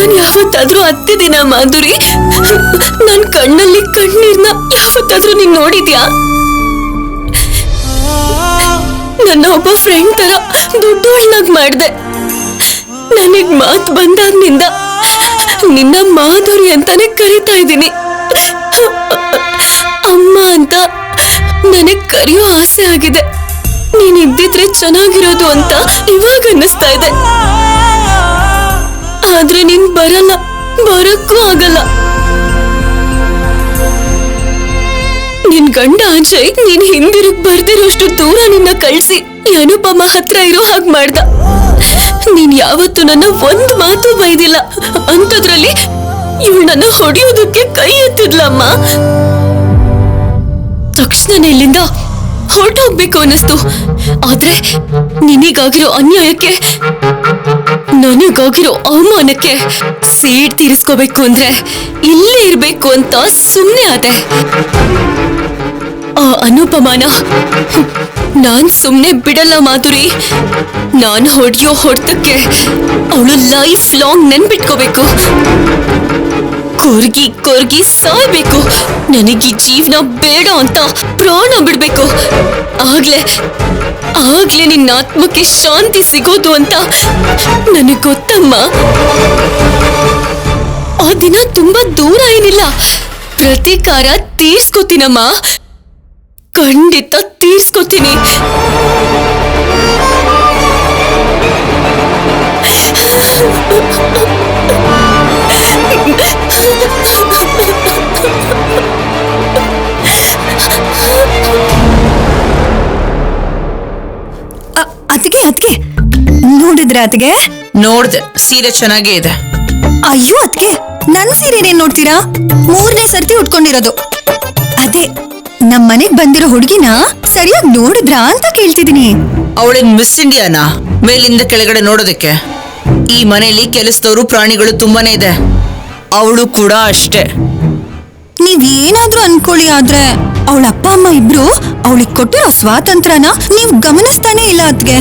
ನಾನ್ ಯಾವತ್ತಾದ್ರೂ ಅತ್ತೆ ದಿನ ಮಾಧುರಿ ನನ್ ಕಣ್ಣಲ್ಲಿ ಕಣ್ಣೀರ್ನ ಯಾವತ್ತಾದ್ರೂ ನೀನ್ ನೋಡಿದ್ಯಾ? ನನ್ನ ಒಬ್ಬ ಫ್ರೆಂಡ್ ತರ ದೊಡ್ಡವಳನ್ನಾಗ್ ಮಾಡ್ದೆ. ನನಗ್ ಮಾತು ಬಂದಾಗ್ನಿಂದ ನಿನ್ನ ಮಾಧುರಿ ಅಂತಾನೆ ಕರೀತಾ ಇದ್ದೀನಿ. ಅಮ್ಮ ಅಂತ ನನಗ್ ಕರೆಯೋ ಆಸೆ ಆಗಿದೆ. ನೀನ್ ಇದ್ದಿದ್ರೆ ಚೆನ್ನಾಗಿರೋದು ಅಂತ ಇವಾಗ ಅನ್ನಿಸ್ತಾ ಇದೆ. ಆದ್ರೆ ನೀನ್ ಬರಲ್ಲ, ಬರಕ್ಕೂ ಆಗಲ್ಲ. ನಿನ್ ಗಂಡ ಅಜಯ್ ನೀನ್ ಹಿಂದಿರುಗ್ ಬರ್ದಿರೋಷ್ಟು ದೂರ ನಿನ್ನ ಕಳ್ಸಿ ಈ ಅನುಪಮ ಹತ್ರ ಇರೋ ಹಾಗೆ ಮಾಡ್ದ. ನೀನ್ ಯಾವತ್ತು ನನ್ನ ಒಂದ್ ಮಾತು ಬೈದಿಲ್ಲ. ಅಂತದ್ರಲ್ಲಿ ಇವಳು ನನ್ನ ಹೊಡೆಯೋದಕ್ಕೆ ಕೈ ಎತ್ತಿದ್ಲಮ್ಮ. ತಕ್ಷಣ ಇಲ್ಲಿಂದ ಹೊರಟೋಗ್ಬೇಕು ಅನ್ನಿಸ್ತು. ಆದ್ರೆ ನಿನಗಾಗಿರೋ ಅನ್ಯಾಯಕ್ಕೆ, ನನಗಾಗಿರೋ ಅವಮಾನಕ್ಕೆ ಸೇಡ್ ತೀರಿಸ್ಕೋಬೇಕು ಅಂದ್ರೆ ಇಲ್ಲೇ ಇರ್ಬೇಕು ಅಂತ ಸುಮ್ನೆ ಆದೆ. ಆ ಅನುಪಮಾನ ನಾನ್ ಸುಮ್ನೆ ಬಿಡಲ್ಲ ಮಾಧುರಿ. ನಾನ್ ಹೊಡೆಯೋ ಹೊಡೆತಕ್ಕೆ ಅವಳು ಲೈಫ್ ಲಾಂಗ್ ನೆನ್ಪಿಟ್ಕೋಬೇಕು. ಕೊರ್ಗಿ ಕೊರ್ಗಿ ಸಾಯ್ಬೇಕು. ನನಗೀ ಜೀವನ ಬೇಡ ಅಂತ ಪ್ರಾಣ ಬಿಡ್ಬೇಕು. ಆಗ್ಲೇ ನಿನ್ನ ಆತ್ಮಕ್ಕೆ ಶಾಂತಿ ಸಿಗೋದು ಅಂತ ನನಗ್ ಗೊತ್ತಮ್ಮ. ಆ ದಿನ ತುಂಬಾ ದೂರ ಏನಿಲ್ಲ. ಪ್ರತೀಕಾರ ತೀರ್ಸ್ಕೊತೀನಮ್ಮ, ಖಂಡಿತ ತೀರ್ಸ್ಕೊತೀನಿ. ಅದ್ಕೆ ನೋಡಿದ್ರ ಅದ್ಗೆ? ನೋಡ್ದೆ, ಸೀರೆ ಚೆನ್ನಾಗೇ ಇದೆ. ಅಯ್ಯೋ ಅದ್ಕೆ ನನ್ ಸೀರೆ ಏನ್ ನೋಡ್ತೀರಾ? 3ನೇ ಸರ್ತಿ ಉಟ್ಕೊಂಡಿರೋದು. ಅದೇ ನಮ್ ಮನೆಗ್ ಬಂದಿರೋ ಹುಡುಗಿನ ಸರಿಯಾಗಿ ನೋಡಿದ್ರಾ ಅಂತ ಕೇಳ್ತಿದೀನಿ. ಅವಳೇನ್ ಮಿಸ್ ಇಂಡಿಯಾನಾ ಮೇಲಿಂದ ಕೆಳಗಡೆ ನೋಡೋದಕ್ಕೆ? ಈ ಮನೆಯಲ್ಲಿ ಕೆಲಸದವರು ಪ್ರಾಣಿಗಳು ತುಂಬಾನೇ ಇದೆ. ಅವಳು ಕೂಡ ಅಷ್ಟೇ. ನೀವೇನಾದ್ರೂ ಅನ್ಕೊಳ್ಳಿ, ಆದ್ರೆ ಅವಳ ಅಪ್ಪ ಅಮ್ಮ ಇಬ್ರು ಅವಳಿಗೆ ಕೊಟ್ಟಿರೋ ಸ್ವಾತಂತ್ರ್ಯನ ನೀವ್ ಗಮನಿಸ್ತಾನೆ ಇಲ್ಲ ಅದ್ಗೆ.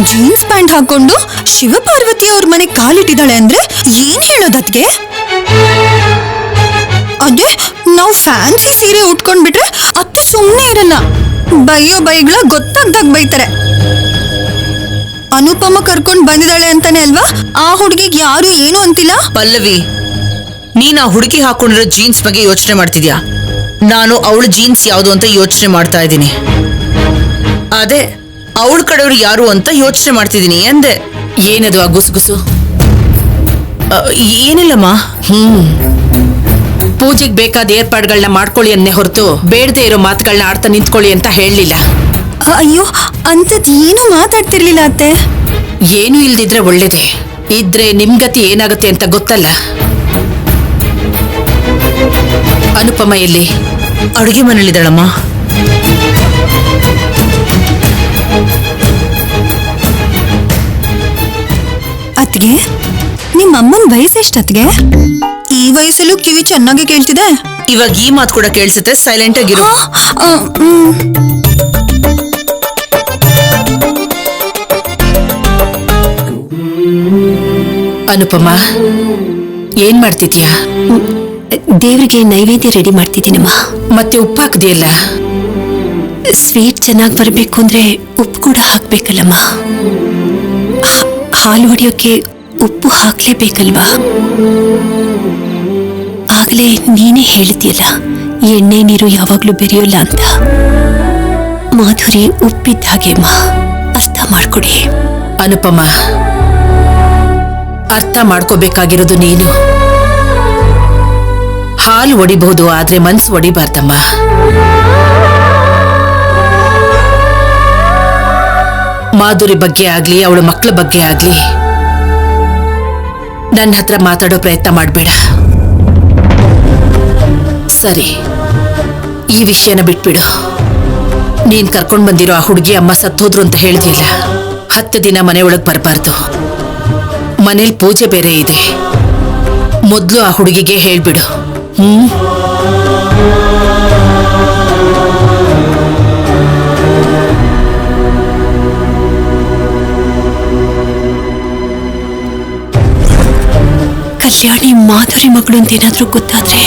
ಜೀನ್ಸ್ ಪ್ಯಾಂಟ್ ಹಾಕೊಂಡು ಶಿವಪಾರ್ವತಿ ಅವ್ರ ಮನೆ ಕಾಲಿಟ್ಟಿದ್ದಾಳೆ ಅಂದ್ರೆ ಏನ್ ಹೇಳೋದದ್ಗೆ? ಅದೇ ನಾವ್ ಫ್ಯಾನ್ಸಿ ಸೀರೆ ಉಟ್ಕೊಂಡ್ಬಿಟ್ರೆ ಅತ್ತೆ ಸುಮ್ನೆ ಇರಲ್ಲ. ಬೈಯೋ ಬೈಗಳ ಗೊತ್ತಾಗ್ದಾಗ ಬೈತಾರೆ. ಅನುಪಮ ಕರ್ಕೊಂಡ್ ಬಂದಿದ್ದಾಳೆ ಅಂತಾನೆ ಅಲ್ವಾ ಆ ಹುಡುಗಿಗೆ ಯಾರು ಏನು ಅಂತಿಲ್ಲ. ಪಲ್ಲವಿ, ನೀನ್ ಆ ಹುಡುಗಿ ಹಾಕೊಂಡಿರೋ ಜೀನ್ಸ್ ಬಗ್ಗೆ ಯೋಚನೆ ಮಾಡ್ತಿದ್ಯಾ? ನಾನು ಅವಳ ಜೀನ್ಸ್ ಯಾವುದು ಅಂತ ಯೋಚನೆ ಮಾಡ್ತಾ ಇದ್ದೀನಿ. ಅದೇ ಅವಳ ಕಡೆಯವ್ರು ಯಾರು ಅಂತ ಯೋಚನೆ ಮಾಡ್ತಿದ್ದೀನಿ ಅಂದೆ. ಏನದು ಆ ಗುಸುಗುಸು? ಏನಿಲ್ಲಮ್ಮ. ಪೂಜೆಗೆ ಬೇಕಾದ ಏರ್ಪಾಡುಗಳನ್ನ ಮಾಡ್ಕೊಳ್ಳಿ ಅನ್ನೇ ಹೊರತು ಬೇಡದೆ ಇರೋ ಮಾತುಗಳನ್ನ ಆಡ್ತಾ ನಿಂತ್ಕೊಳ್ಳಿ ಅಂತ ಹೇಳಲಿಲ್ಲ. ಅಯ್ಯೋ, ಅಂತದ್ ಏನು ಮಾತಾಡ್ತಿರ್ಲಿಲ್ಲ ಅತ್ತೆ. ಏನು ಇಲ್ದಿದ್ರೆ ಒಳ್ಳೇದೇ. ಇದ್ರೆ ನಿಮ್ಗತಿ ಏನಾಗುತ್ತೆ ಅಂತ ಗೊತ್ತಲ್ಲ. ಅನುಪಮ ಎಲ್ಲಿ? ಅಡುಗೆ ಮನೇಲಿದ್ದಾಳಮ್ಮ. ಅತ್ಗೆ, ನಿಮ್ಮ ಅಮ್ಮನ ವಯಸ್ಸೆಷ್ಟತ್ಗೆ? ಈ ವಯಸ್ಸಲ್ಲೂ ಕಿವಿ ಚೆನ್ನಾಗಿ ಕೇಳ್ತಿದೆ. ಇವಾಗ ಈ ಮಾತು ಕೂಡ ಕೇಳಿಸುತ್ತೆ. ಸೈಲೆಂಟ್ ಆಗಿರು. ಅನುಪಮ, ಏನ್ ಮಾಡ್ತಿದ್ಯಾ? ದೇವ್ರಿಗೆ ನೈವೇದ್ಯ ರೆಡಿ ಮಾಡ್ತಿದ್ದೀನಮ್ಮ. ಮತ್ತೆ ಉಪ್ಪು ಹಾಕ್ದಿಯಲ್ಲ? ಸ್ವೀಟ್ ಚೆನ್ನಾಗಿ ಬರಬೇಕು ಅಂದ್ರೆ ಉಪ್ಪು ಕೂಡ ಹಾಕ್ಬೇಕಲ್ಲಮ್ಮ. ಹಾಲು ಹೊಡೆಯೋಕೆ ಉಪ್ಪು ಹಾಕ್ಲೇಬೇಕಲ್ವಾ? ಆಗ್ಲೇ ನೀನೇ ಹೇಳಿದ್ಯಲ್ಲ, ಎಣ್ಣೆ ನೀರು ಯಾವಾಗ್ಲೂ ಬೆರೆಯೋಲ್ಲ ಅಂತ. ಮಾಧುರಿ ಉಪ್ಪಿದ್ದ ಹಾಗೆಮ್ಮ, ಅರ್ಥ ಮಾಡ್ಕೊಡಿ. ಅನುಪಮ, ಅರ್ಥ ಮಾಡ್ಕೋಬೇಕಾಗಿರೋದು ನೀನು. ಹಾಲು ಒಡಿಬಹುದು, ಆದ್ರೆ ಮನ್ಸು ಒಡಿಬಾರ್ದಮ್ಮ. ಮಾಧುರಿ ಬಗ್ಗೆ ಆಗ್ಲಿ, ಅವಳ ಮಕ್ಕಳ ಬಗ್ಗೆ ಆಗ್ಲಿ ನನ್ನ ಹತ್ರ ಮಾತಾಡೋ ಪ್ರಯತ್ನ ಮಾಡಬೇಡ. ಸರಿ, ಈ ವಿಷಯನ ಬಿಟ್ಬಿಡು. ನೀನ್ ಕರ್ಕೊಂಡ್ ಬಂದಿರೋ ಆ ಹುಡುಗಿ ಅಮ್ಮ ಸತ್ತೋದ್ರು ಅಂತ ಹೇಳಿದ್ವಿಲ್ಲ. 10 ದಿನ ಮನೆಯೊಳಗ್ ಬರಬಾರ್ದು. ಮನೇಲಿ ಪೂಜೆ ಬೇರೆ ಇದೆ. ಮೊದ್ಲು ಆ ಹುಡುಗಿಗೆ ಹೇಳ್ಬಿಡು. ಕಲ್ಯಾಣಿ ಮಾಧುರಿ ಮಗಳು ಅಂತ ಏನಾದ್ರೂ ಗೊತ್ತಾದ್ರೆ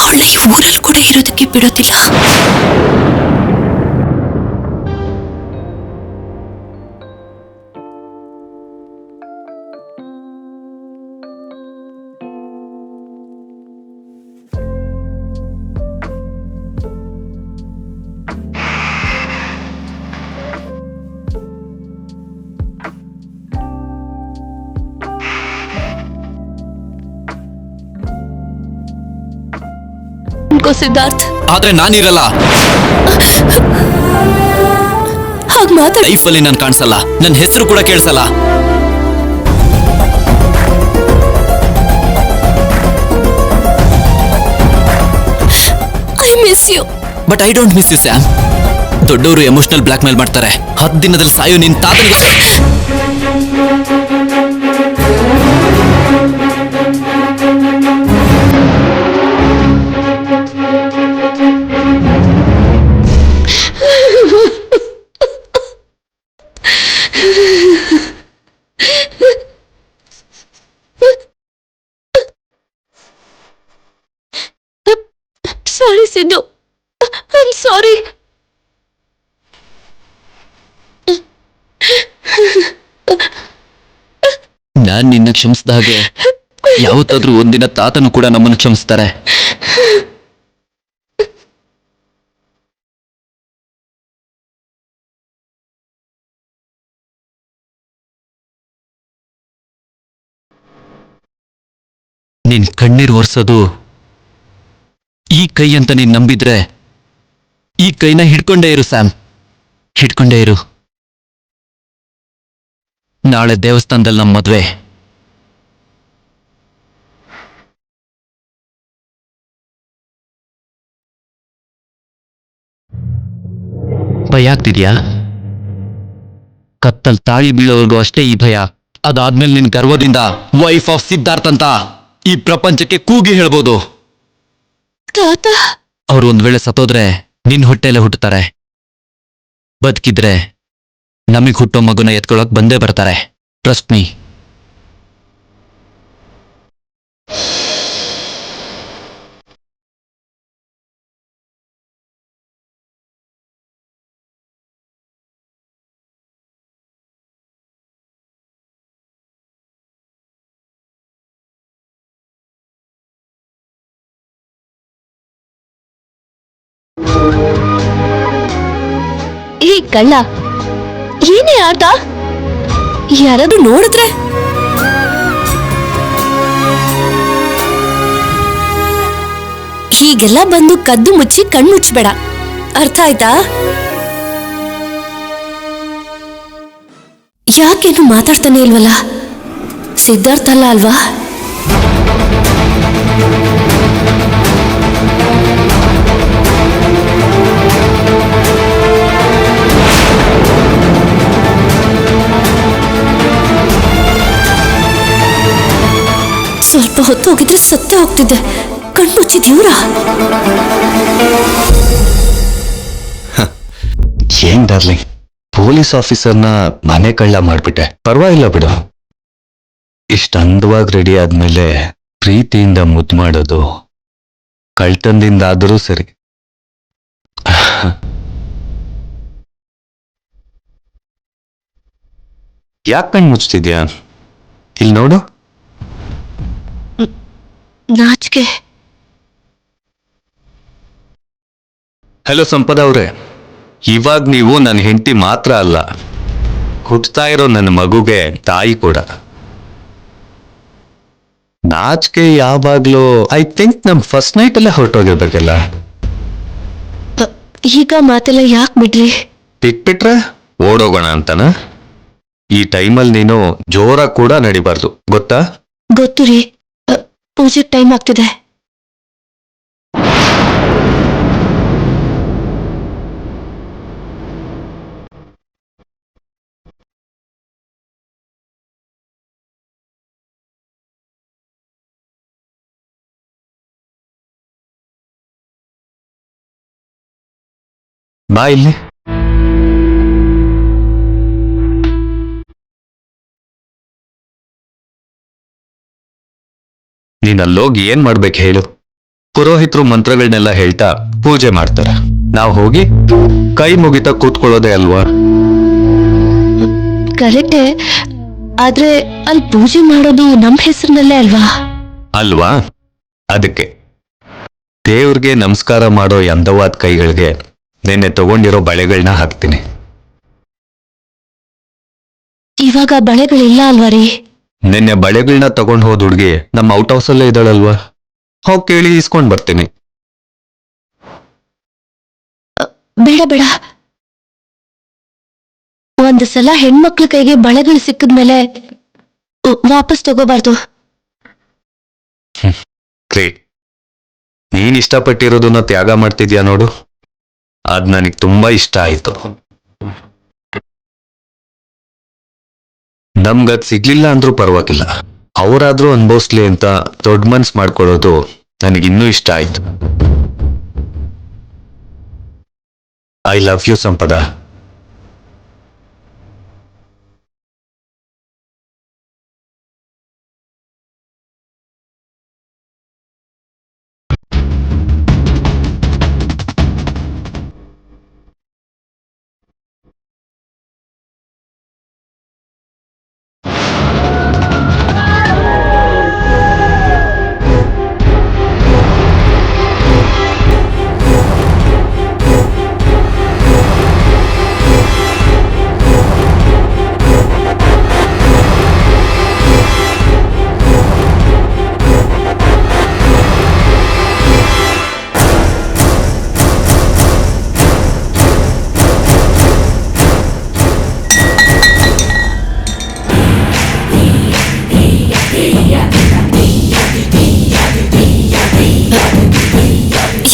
ಅವಳ ಈ ಊರಲ್ಲಿ ಕೂಡ ಇರೋದಕ್ಕೆ ಬಿಡೋದಿಲ್ಲ. ಸಿದ್ಧಾರ್ಥ್, ಆದ್ರೆ ನಾನಿರಲ್ಲ. ಹಾಗ್ ಮಾತಾಡ. ಲೈಫಲ್ಲಿ ನಾನು ಕಾಣಿಸಲ್ಲ, ನನ್ನ ಹೆಸರು ಕೂಡ ಕೇಳಿಸಲ್ಲ. I miss you. But I don't miss you Sam. ದೊಡ್ಡವರು ಎಮೋಷನಲ್ ಬ್ಲಾಕ್ ಮೇಲ್ ಮಾಡ್ತಾರೆ. 10 ದಿನದಲ್ಲಿ ಸಾಯೋ ನಿನ್ ತಾತನಿಗೆ. Sorry Siddu, I am sorry. ನಾನ್ ನಿನ್ನ ಕ್ಷಮಿಸಿದ ಹಾಗೆ ಯಾವತ್ತಾದ್ರೂ ಒಂದಿನ ತಾತನು ಕೂಡ ನಮ್ಮನ್ನು ಕ್ಷಮಿಸ್ತಾರೆ. ನಿನ್ ಕಣ್ಣೀರ್ ಒರ್ಸೋದು ಈ ಕೈ ಅಂತ ನೀನ್ ನಂಬಿದ್ರೆ ಈ ಕೈನ ಹಿಡ್ಕೊಂಡೇ ಇರು ಸ್ಯಾಮ್, ಹಿಡ್ಕೊಂಡೇ ಇರು. ನಾಳೆ ದೇವಸ್ಥಾನದಲ್ಲಿ ನಮ್ಮ ಮದ್ವೆ. ಭಯ ಆಗ್ತಿದ್ಯಾ? ಕತ್ತಲ್ ತಾಳಿ ಬೀಳೋವರೆಗೂ ಅಷ್ಟೇ ಈ ಭಯ. ಅದಾದ್ಮೇಲೆ ನಿನ್ ಗರ್ವದಿಂದ ವೈಫ್ ಆಫ್ ಸಿದ್ಧಾರ್ಥ್ ಅಂತ ಈ ಪ್ರಪಂಚಕ್ಕೆ ಕೂಗಿ ಹೇಳ್ಬೋದು. ತಾತ, ಅವ್ರು ಒಂದ್ ವೇಳೆ ಸತ್ತೋದ್ರೆ ನಿನ್ ಹೊಟ್ಟೆಲೆ ಹುಟ್ಟುತ್ತಾರೆ. ಬದುಕಿದ್ರೆ ನಮಗ್ ಹುಟ್ಟೋ ಮಗುನ ಎತ್ಕೊಳಕ್ ಬಂದೇ ಬರ್ತಾರೆ. Trust me. ಈ ಕಳ್ಳ ಏನೇ ಆಟ? ಯಾರಾದ್ರೂ ನೋಡಿದ್ರೆ? ಹೀಗೆಲ್ಲ ಬಂದು ಕದ್ದು ಮುಚ್ಚಿ ಕಣ್ಮುಚ್ಚಬೇಡ, ಅರ್ಥ ಆಯ್ತಾ? ಯಾಕೇನು ಮಾತಾಡ್ತಾನೆ ಇಲ್ವಲ್ಲ? ಸಿದ್ಧಾರ್ಥ ಅಲ್ಲ ಅಲ್ವಾ? ಸ್ವಲ್ಪ ಹೊತ್ತು ಹೋಗಿದ್ರೆ ಸತ್ತೇ ಹೋಗ್ತಿದ್ದೆ. ಕಣ್ಮುಚ್ಚಿದ ಇವ್ರ? ಏನ್ ಡಾರ್ಲಿಂಗ್, ಪೊಲೀಸ್ ಆಫೀಸರ್ನ ಮನೆ ಕಳ್ಳ ಮಾಡ್ಬಿಟ್ಟೆ. ಪರವಾಗಿಲ್ಲ ಬಿಡು. ಇಷ್ಟ ಅಂದವಾಗಿ ರೆಡಿ ಆದ್ಮೇಲೆ ಪ್ರೀತಿಯಿಂದ ಮುದ್ದು ಮಾಡೋದು ಕಳ್ತನದಿಂದ ಆದರೂ ಸರಿ. ಯಾಕೆ ಕಣ್ ಮುಚ್ತಿದ್ಯಾ? ಇಲ್ಲಿ ನೋಡು. ನಾಚಿಕೆ. ಹಲೋ ಸಂಪದ ಅವ್ರೆ, ಇವಾಗ ನೀವು ನನ್ನ ಹೆಂಡತಿ ಮಾತ್ರ ಅಲ್ಲ, ಹುಟ್ತಾ ಇರೋ ನನ್ನ ಮಗುಗೆ ತಾಯಿ ಕೂಡ. ನಾಚಿಕೆ ಯಾವಾಗ್ಲೂ ಐ ಥಿಂಕ್ ನಮ್ ಫಸ್ಟ್ ನೈಟ್ ಅಲ್ಲೇ ಹೊರಟೋಗಿರ್ಬೇಕಲ್ಲ. ಈಗ ಮಾತೆಲ್ಲ ಯಾಕೆ ಬಿಡ್ರಿ? ಬಿಟ್ಬಿಟ್ರೆ ಓಡೋಗೋಣ ಅಂತನಾ? ಈ ಟೈಮಲ್ಲಿ ನೀನು ಜೋರ ಕೂಡ ನಡಿಬಾರ್ದು, ಗೊತ್ತಾ? ಗೊತ್ತು ರೀ, ಪೂಜೆಗೆ ಟೈಮ್ ಆಗ್ತಿದೆ. ಬಾ ಇಲ್ಲಿ. ನೀನ್ ಅಲ್ಲೋಗಿ ಏನ್ ಮಾಡ್ಬೇಕು ಹೇಳು? ಪುರೋಹಿತರು ಮಂತ್ರಗಳನ್ನೆಲ್ಲ ಹೇಳ್ತಾ ಪೂಜೆ ಮಾಡ್ತಾರೆ. ನಾವು ಹೋಗಿ ಕೈ ಮುಗಿತಾ ಕೂತ್ಕೊಳ್ಳೋದೇ ಅಲ್ವಾ? ಕರೆಕ್ಟೇ, ಆದ್ರೆ ಅಲ್ಲಿ ಪೂಜೆ ಮಾಡೋದು ನಮ್ ಹೆಸರಿನಲ್ಲೇ ಅಲ್ವಾ? ಅಲ್ವಾ? ಅದಕ್ಕೆ ದೇವ್ರಿಗೆ ನಮಸ್ಕಾರ ಮಾಡೋ ಈ ಅಂದವಾದ ಕೈಗಳಿಗೆ ನಿನ್ನೆ ತಗೊಂಡಿರೋ ಬಳೆಗಳನ್ನ ಹಾಕ್ತೀನಿ. ಇವಾಗ ಬಳೆಗಳಿಲ್ಲ ಅಲ್ವಾ ರೀ? ನಿನ್ನೆ ಬಳೆಗಳನ್ನ ತಗೊಂಡ್ ಹೋದ ಹುಡ್ಗಿ ನಮ್ಮ ಔಟ್ ಹೌಸ್ ಅಲ್ಲೇ ಇದ್ದಾಳಲ್ವಾ? ಹೋಗಿ ಕೇಳಿ ಇಸ್ಕೊಂಡ್ ಬರ್ತೀನಿ. ಬೇಡ ಬೇಡ, ಒಂದು ಸಲ ಹೆಣ್ಮಕ್ಳ ಕೈಗೆ ಬಳೆಗಳು ಸಿಕ್ಕಿದ್ಮೇಲೆ ವಾಪಸ್ ತಗೋಬಾರ್ದು. ಗ್ರೇಟ್. ನೀನ್ ಇಷ್ಟಪಟ್ಟಿರೋದನ್ನ ತ್ಯಾಗ ಮಾಡ್ತಿದ್ಯಾ ನೋಡು, ಅದ್ ನನಗ್ ತುಂಬಾ ಇಷ್ಟ ಆಯ್ತು. ನಮ್ಗದ್ ಸಿಗ್ಲಿಲ್ಲ ಅಂದ್ರೂ ಪರವಾಗಿಲ್ಲ, ಅವರಾದ್ರೂ ಅನ್ಭವಿಸ್ಲಿ ಅಂತ ದೊಡ್ಡ ಮನ್ಸ್ ಮಾಡ್ಕೊಳ್ಳೋದು ನನಗಿನ್ನೂ ಇಷ್ಟ ಆಯ್ತು. I love you Sampada.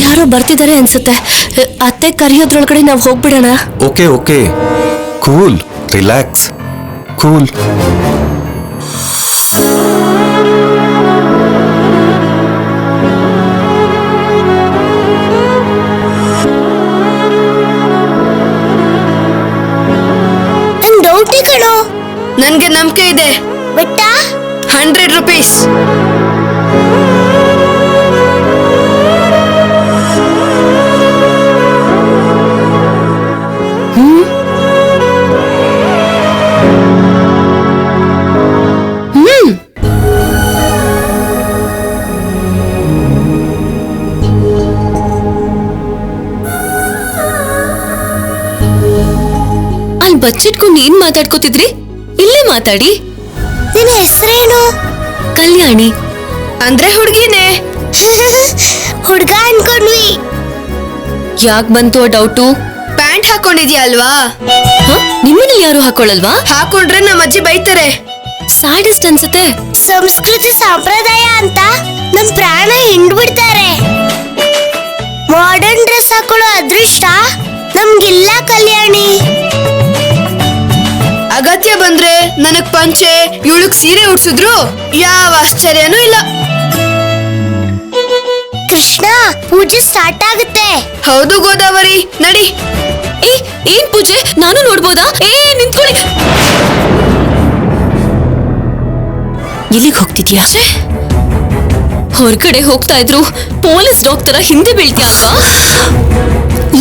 ಯಾರೋ ಬರ್ತಿದ್ದಾರೆ ಅನ್ಸುತ್ತೆ. ಅತ್ತೆ ಕರೆಯೋದ್ರೊಳಗಡೆ ನಾವು ಹೋಗ್ಬಿಡೋಣ. Okay okay, cool, relax, cool. ಡೌಟಿ ಕಣೋ. ನನ್ಗೆ ನಂಬಿಕೆ ಇದೆ. ಬೆಟ್ಟ 100 ರೂಪೀಸ್. ಅಲ್ಲಿ ಬಚ್ಚಿಟ್ಕೊಂಡು ಏನ್ ಮಾತಾಡ್ಕೋತಿದ್ರಿ? ಇಲ್ಲೇ ಮಾತಾಡಿ. ನಿನ್ನ ಹೆಸರೇನು? ಕಲ್ಯಾಣಿ. ಅಂದ್ರೆ ಹುಡುಗಿನೇ. ಹುಡುಗ ಅನ್ಕೊಂಡ್ವಿ. ಯಾಕ್ ಬಂತು ಆ ಡೌಟು? ಪ್ಯಾಂಟ್ ಹಾಕೊಂಡಿದ್ಯಾ ಅಲ್ವಾ? ನಿಮ್ಮನೇಲಿ ಯಾರು ಹಾಕೊಳ್ಳಲ್ವಾ? ಹಾಕೊಂಡ್ರೆ ನಮ್ಮ ಅಜ್ಜಿ ಬೈತಾರೆ. ಸ್ಯಾಡಿಸ್ಟ್ ಅನ್ಸುತ್ತೆ. ಸಂಸ್ಕೃತಿ ಸಂಪ್ರದಾಯ ಅಂತ ನಮ್ ಪ್ರಾಣ ಹಿಂಡ್ಬಿಡ್ತಾರೆ. ಮಾಡರ್ನ್ ಡ್ರೆಸ್ ಹಾಕೊಳ್ಳೋ ಅದೃಷ್ಟ ನಮ್ಗಿಲ್ಲ ಕಲ್ಯಾಣಿ. ಅಗತ್ಯ ಬಂದ್ರೆ ನನಗ್ ಪಂಚೆ, ಇವಳಗ್ ಸೀರೆ ಉಡ್ಸಿದ್ರು ಯಾವ ಆಶ್ಚರ್ಯನೂ ಇಲ್ಲ. ಕೃಷ್ಣ, ಪೂಜೆ ಸ್ಟಾರ್ಟ್ ಆಗುತ್ತೆ. ಹೌದು ಗೋದಾವರಿ, ನಡಿ. ಏನ್ ಪೂಜೆ? ನಾನು ನೋಡ್ಬೋದಾ? ನಿಂತ್ಕೊಳ್ಳಿ. ಎಲ್ಲಿಗೆ ಹೋಗ್ತಿದ್ಯಾ? ಹೊರಗಡೆ ಹೋಗ್ತಾ ಇದ್ರು ಪೊಲೀಸ್ ಡಾಗ್ ತರ ಹಿಂದೆ ಬೀಳ್ತೀಯ ಅಲ್ವಾ?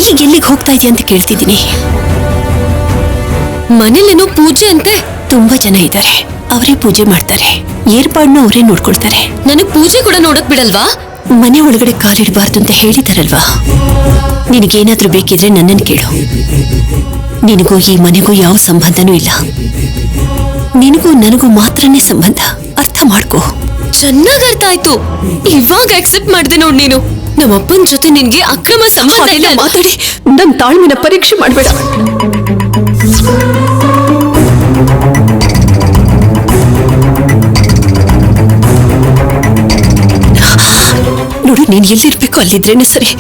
ಈಗ ಎಲ್ಲಿಗೆ ಹೋಗ್ತಾ ಇದೀಯ ಅಂತ ಕೇಳ್ತಿದ್ದೀನಿ. ಮನೇಲೇನೋ ಪೂಜೆ ಅಂತೆ. ತುಂಬಾ ಜನ ಇದ್ದಾರೆ, ಅವರೇ ಪೂಜೆ ಮಾಡ್ತಾರೆ. ಏರ್ಪಾಡ್ನ ಅವರೇ ನೋಡ್ಕೊಳ್ತಾರೆ. ನನಗ್ ಪೂಜೆ ಕೂಡ ನೋಡಕ್ ಬಿಡಲ್ವಾ? ಮನೆ ಒಳಗಡೆ ಕಾಲಿಡಬಾರ್ದು ಅಂತ ಹೇಳಿದಾರಲ್ವಾ? ನಿನಗೇನಾದ್ರೂ ಬೇಕಿದ್ರೆ ನನ್ನನ್ನು ಕೇಳು. ನಿನಗೂ ಈ ಮನೆಗೂ ಯಾವ ಸಂಬಂಧನೂ ಇಲ್ಲ. ನಿನಗೂ ನನಗೂ ಮಾತ್ರನೇ ಸಂಬಂಧ. ಅರ್ಥ ಮಾಡ್ಕೋ. ಚೆನ್ನಾಗ್ ಅರ್ಥ ಆಯ್ತು. ಇವಾಗ ಅಕ್ಸೆಪ್ಟ್ ಮಾಡ್ದೆ ನೋಡ್ ನೀನು. ನಮ್ಮಪ್ಪನ ಜೊತೆ ನಿನ್ಗೆ ಅಕ್ರಮ ಸಂಬಂಧ ಇಲ್ಲ ಮಾತಾಡಿ ನಮ್ ತಾಳ್ಮೆನ ಪರೀಕ್ಷೆ ಮಾಡ್ಬೇಡ. ನೋಡು, ನೀನ್ ಎಲ್ಲಿರ್ಬೇಕು ಅಲ್ಲಿದ್ರೇನೆ ಸರಿ.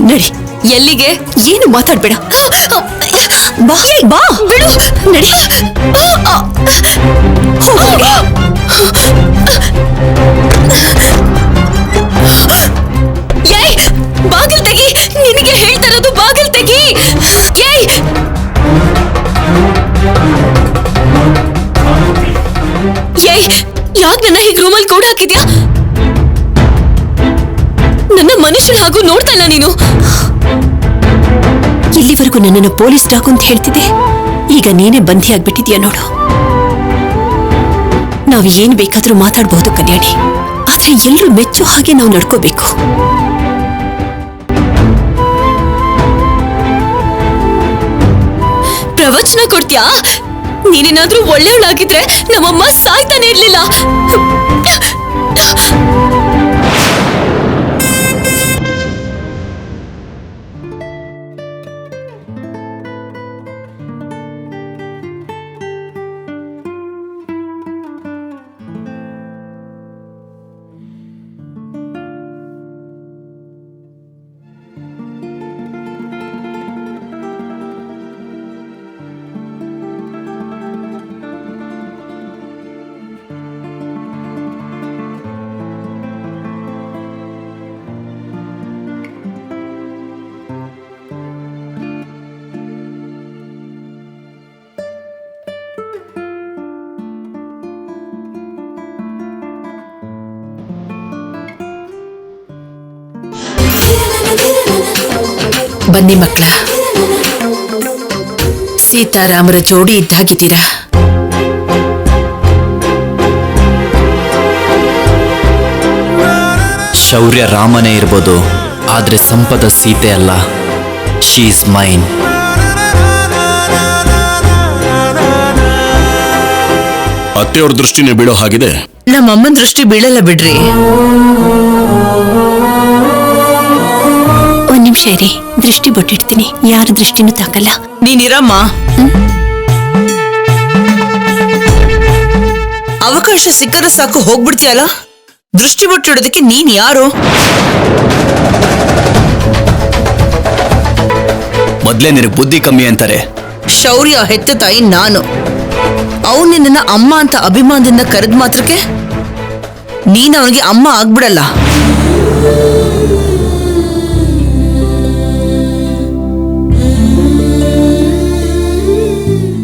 ನಡಿ. ಎಲ್ಲಿಗೆ? ಏನು ಮಾತಾಡ್ಬೇಡ. ಬಾ ಬಾ, ಬಿಡು. ನಡಿ. ಏಯ್, ಬಾಗಿಲ್ ತೆಗಿ. ನಿನಗೆ ಹೇಳ್ತಾರದು ಬಾಗಿಲ್ ತೆಗಿ. ಏಯ್, ಏಯ್, ಯಾಕ್ ನನ್ನ ಹೀಗೆ ರೂಮಲ್ಲಿ ಕೋಡ್ ಹಾಕಿದ್ಯಾ? ಮನುಷ್ಯರ ಹಾಗೂ ನೋಡ್ತಾ ಇಲ್ಲ ನೀನು. ಇಲ್ಲಿವರೆಗೂ ನನ್ನನ್ನು ಪೊಲೀಸ್ ಡಾಕು ಅಂತ ಹೇಳ್ತಿದ್ದೆ, ಈಗ ನೀನೇ ಬಂಧಿ ಆಗ್ಬಿಟ್ಟಿದ್ಯಾ ನೋಡು. ನಾವು ಏನ್ ಬೇಕಾದ್ರೂ ಮಾತಾಡಬಹುದು ಕಲ್ಯಾಣಿ, ಆದ್ರೆ ಎಲ್ಲರೂ ಮೆಚ್ಚೋ ಹಾಗೆ ನಾವು ನಡ್ಕೋಬೇಕು. ಪ್ರವಚನ ಕೊಡ್ತ್ಯಾ? ನೀನೇನಾದ್ರೂ ಒಳ್ಳೆಯವಳಾಗಿದ್ರೆ ನಮ್ಮಮ್ಮ ಸಾಯ್ತಾನೆ ಇರ್ಲಿಲ್ಲ. ಬನ್ನಿ ಮಕ್ಕಳ, ಸೀತಾರಾಮರ ಜೋಡಿ ಇದ್ದಾಗಿದ್ದೀರಾ. ಶೌರ್ಯ ರಾಮನೇ ಇರ್ಬೋದು, ಆದ್ರೆ ಸಂಪದ ಸೀತೆ ಅಲ್ಲ. She is mine. ಅತ್ತೆಯವ್ರ ದೃಷ್ಟಿನೇ ಬೀಳೋ ಹಾಗಿದೆ. ನಮ್ಮಮ್ಮನ ದೃಷ್ಟಿ ಬೀಳಲ್ಲ ಬಿಡ್ರಿ. ಒಂದ್ ನಿಮಿಷ ಇರಿ, ದೃಷ್ಟಿ ಬೊಟ್ಟಿಡ್ತೀನಿ. ಯಾರ ದೃಷ್ಟಿನೂ ತಾಕಲ್ಲ. ನೀನಿರಮ್ಮ. ಅವಕಾಶ ಸಿಕ್ಕರೆ ಸಾಕು ಹೋಗ್ಬಿಡ್ತೀಯಲ್ಲ. ದೃಷ್ಟಿ ಬೊಟ್ಟಿಡೋದಕ್ಕೆ ನೀನ್ ಯಾರು? ಮೊದ್ಲೇ ನಿನಗೆ ಬುದ್ಧಿ ಕಮ್ಮಿ ಅಂತಾರೆ. ಶೌರ್ಯ ಹೆತ್ತ ತಾಯಿ ನಾನು. ಅವನು ನಿನ್ನ ಅಮ್ಮ ಅಂತ ಅಭಿಮಾನದಿಂದ ಕರೆದ ಮಾತ್ರಕ್ಕೆ ನೀನ್ ಅವನಿಗೆ ಅಮ್ಮ ಆಗ್ಬಿಡಲ್ಲ.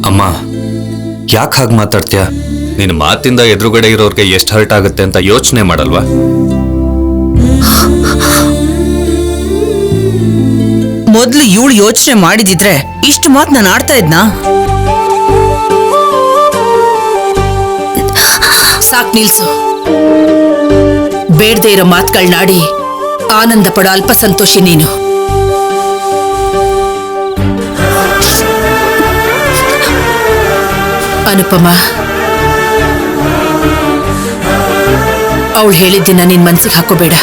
ಅಮ್ಮ, ಯಾಕೆ ಹಾಗೆ ಮಾತಾಡ್ತೀಯ? ನಿನ್ನ ಮಾತಿಂದ ಎದುರುಗಡೆ ಇರೋರ್ಗೆ ಎಷ್ಟು ಹರ್ಟ್ ಆಗುತ್ತೆ ಅಂತ ಯೋಚನೆ ಮಾಡಲ್ವಾ? ಮೊದ್ಲು ಇವಳು ಯೋಚನೆ ಮಾಡಿದಿದ್ರೆ ಇಷ್ಟು ಮಾತು ನಾನು ಆಡ್ತಾ ಇದ್ನಾ? ಸಾಕ್ ನಿಲ್ಸು. ಬೇಡದೆ ಇರೋ ಮಾತುಗಳನ್ನಾಡಿ ಆನಂದ ಪಡೋ ಅಲ್ಪ ಸಂತೋಷಿ ನೀನು. ಅನುಪಮ, ಅವಳು ಹೇಳಿದ್ದನ್ನ ನಿನ್ ಮನ್ಸಿಗೆ ಹಾಕೋಬೇಡ.